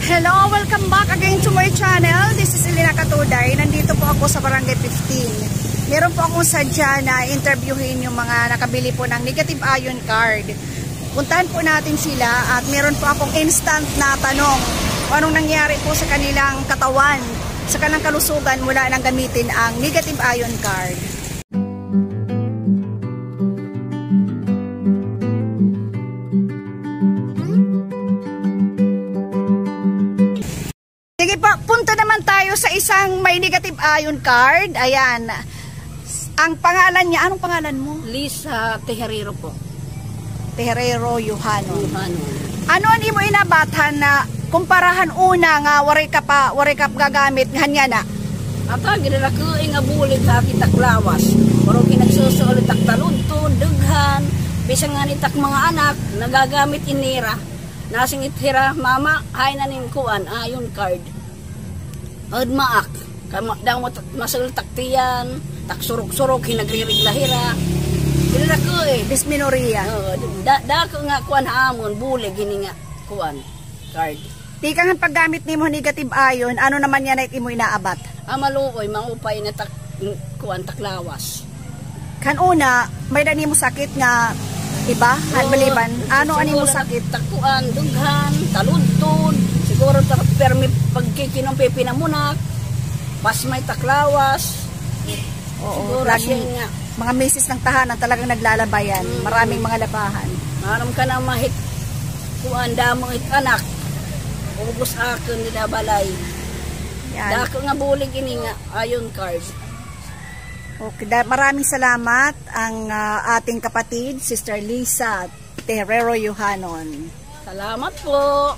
Hello, welcome back again to my channel. This is Elena Katuday. Nandito po ako sa Barangay 15. Meron po akong sadya na interviewin yung mga nakabili po ng negative ion card. Puntahan po natin sila at meron po akong instant na tanong kung anong nangyari po sa kanilang katawan, sa kanilang kalusugan mula nang gamitin ang negative ion card. Sige pa, punta naman tayo sa isang may negative ion card. Ayan. Ang pangalan niya, anong pangalan mo? Lisa Tejerero po. Tejerero Yuhano. Ano ang imo inabatan na kumparahan una nga waray ka gagamit hanya na? Ata ginala ko nga bulit sa kita klawas. Pero kinagsusulit tak taluntun, dughan, bisang nga nitak mga anak nagagamit inira. Nasing itira mama hay na ning kuan ayon card. Od maak daw mo masultak tiyan, tak surok-surok hinagririgla-hira. Ginala ko Dysmenorrhea. Da ko nga kuan hamon buli gini nga kuan card. Di ka nga paggamit nimo negative ion, ano naman yan ay imo inaabat? Maluoy mangupay na tak kuan taklawas. Kan una, may dani mo sakit nga iba, halbaliban. Ano ani mo sakit? Takuan, dughan, taluntun, siguro permi pagkikinom pipinamunak, pas may taklawas. Oo, laging mga misis ng tahanan talagang naglalabayan. Maraming mga labahan. Maram ka na mahit kuan damong anak. Ubos akon nila balay. Yan. Dako nga bulig ini nga ayon card. Okay, maraming salamat ang ating kapatid, Sister Lisa Tejerero Yuhanon. Salamat po.